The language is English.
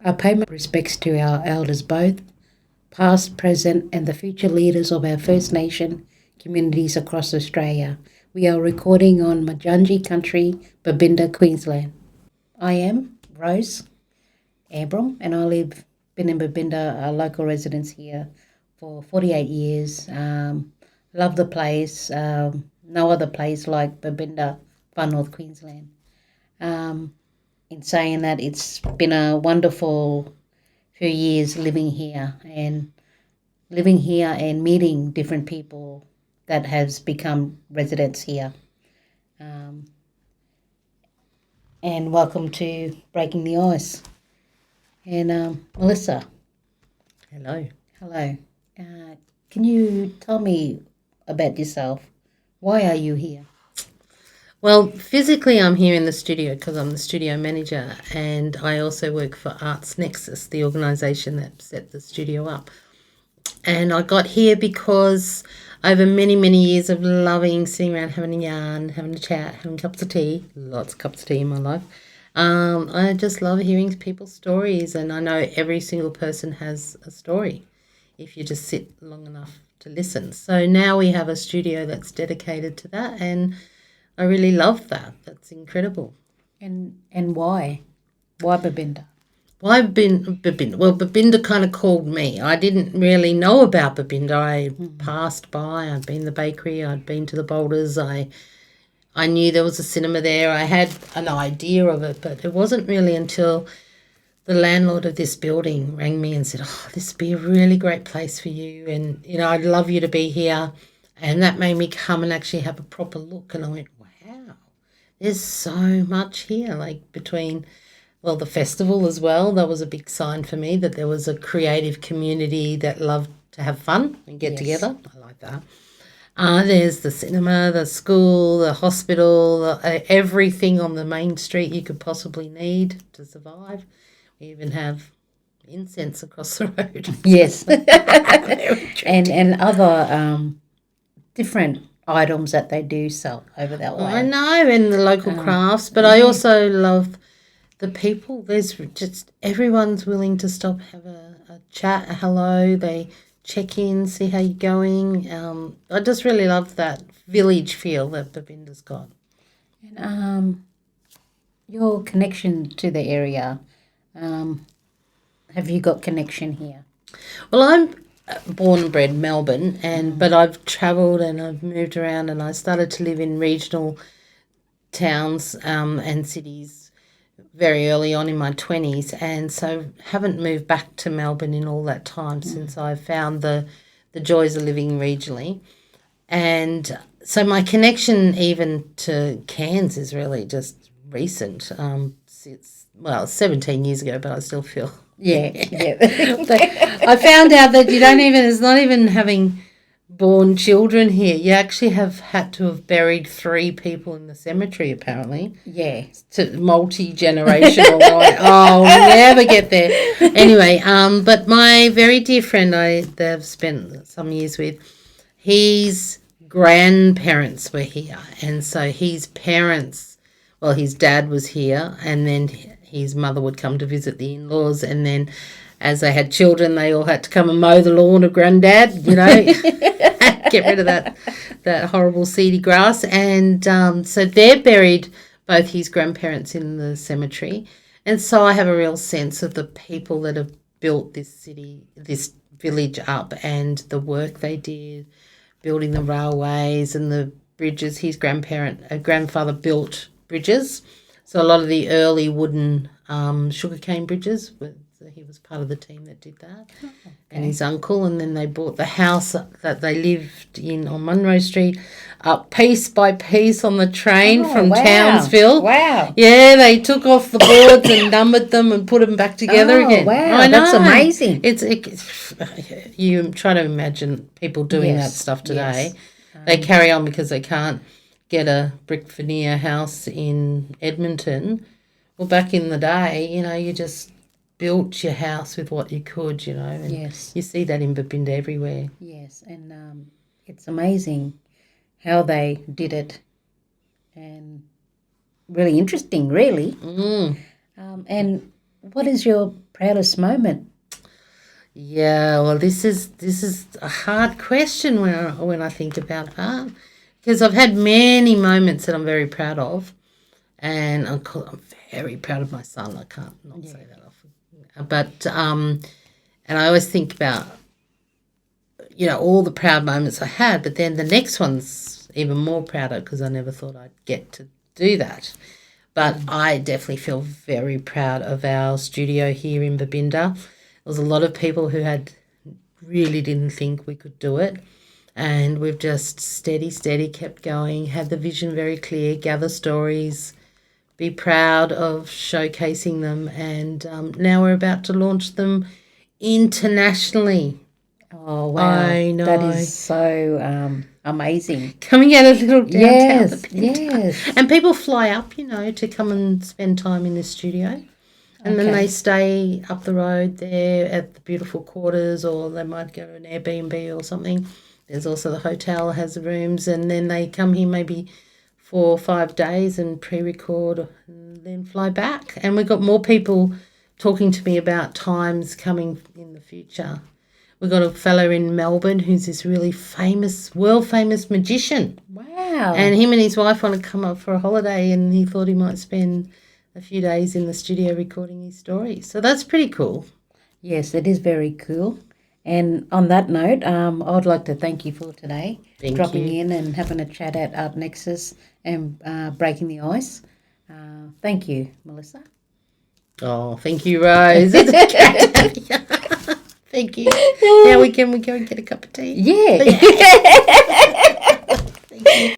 I pay my respects to our elders both, past, present, and the future leaders of our First Nation communities across Australia. We are recording on Madjanji country, Babinda, Queensland. I am Rose Ambrum, and been in Babinda, a local residence here for 48 years. Love the place. No other place like Babinda, far north Queensland. In saying that, it's been a wonderful few years living here and meeting different people that has become residents here. And welcome to Breaking the Ice. And Melissa. Hello. Hello. Can you tell me about yourself? Why are you here? Well, physically I'm here in the studio because I'm the studio manager, and I also work for Arts Nexus, the organisation that set the studio up. And I got here because over many, many years of loving sitting around having a yarn, having a chat, having cups of tea, lots of cups of tea in my life, I just love hearing people's stories, and I know every single person has a story if you just sit long enough to listen. So now we have a studio that's dedicated to that, and I really love that. That's incredible. And why? Why Babinda? Why Babinda? Well, Babinda kind of called me. I didn't really know about Babinda. I passed by. I'd been to the bakery. I'd been to the Boulders. I knew there was a cinema there. I had an idea of it, but it wasn't really until the landlord of this building rang me and said, "Oh, this would be a really great place for you, and I'd love you to be here." And that made me come and actually have a proper look. And I went, wow, there's so much here, like between, well, the festival as well. That was a big sign for me that there was a creative community that loved to have fun and get together. I like that. There's the cinema, the school, the hospital, everything on the main street you could possibly need to survive. We even have incense across the road. Yes. and other different items that they do sell over that way. I know, and the local crafts, but I also love the people. There's just everyone's willing to stop, have a chat, a hello. They check in, see how you're going. I just really love that village feel that Babinda's got. And your connection to the area, have you got connection here? Well, I'm born and bred Melbourne, but I've travelled and I've moved around, and I started to live in regional towns and cities very early on in my 20s, and so haven't moved back to Melbourne in all that time since I found the joys of living regionally. And so my connection even to Cairns is really just recent. It's 17 years ago, but I still feel... Yeah. I found out that it's not even having born children here. You actually have had to have buried 3 people in the cemetery, apparently. Yeah. To multi-generational. I'll never get there. Anyway, but my very dear friend I've spent some years with, his grandparents were here. And so his parents, well, his dad was here, and then his mother would come to visit the in-laws, and then as they had children, they all had to come and mow the lawn of Granddad, get rid of that horrible seedy grass. And so they're buried, both his grandparents, in the cemetery. And so I have a real sense of the people that have built this village up, and the work they did, building the railways and the bridges. His grandfather built bridges. So a lot of the early wooden sugarcane bridges, he was part of the team that did that, and his uncle. And then they bought the house that they lived in on Munro Street up piece by piece on the train from Townsville. Wow. Yeah, they took off the boards and numbered them and put them back together again. Wow, I know. That's amazing. You try to imagine people doing that stuff today. Yes. They carry on because they can't get a brick veneer house in Edmonton. Well, back in the day, you just built your house with what you could, and yes. You see that in Babinda everywhere. Yes, and it's amazing how they did it, and really interesting, really. And what is your proudest moment? Yeah, well, this is a hard question when I think about that, because I've had many moments that I'm very proud of, and I'm very proud of my son. I can't not say that often, but and I always think about all the proud moments I had, but then the next one's even more prouder because I never thought I'd get to do that. But I definitely feel very proud of our studio here in Babinda. There was a lot of people who really didn't think we could do it, and we've just steady kept going, had the vision very clear, gather stories, be proud of showcasing them, and now we're about to launch them internationally. Oh, wow. I know. That is so amazing. Coming out of little downtown Yes, Babinda. yes. And people fly up, to come and spend time in the studio. And then they stay up the road there at the beautiful quarters, or they might go to an Airbnb or something. There's also the hotel has rooms, and then they come here maybe 4 or 5 days and pre-record and then fly back. And we've got more people talking to me about times coming in the future. We've got a fellow in Melbourne who's this really famous, world-famous magician. Wow. And him and his wife want to come up for a holiday, and he thought he might spend a few days in the studio recording his stories. So that's pretty cool. Yes, it is very cool. And on that note, I'd like to thank you for today. Dropping in and having a chat at Art Nexus and breaking the ice. Thank you, Melissa. Oh, thank you, Rose. Thank you. Now we go and get a cup of tea. Yeah. Thank you.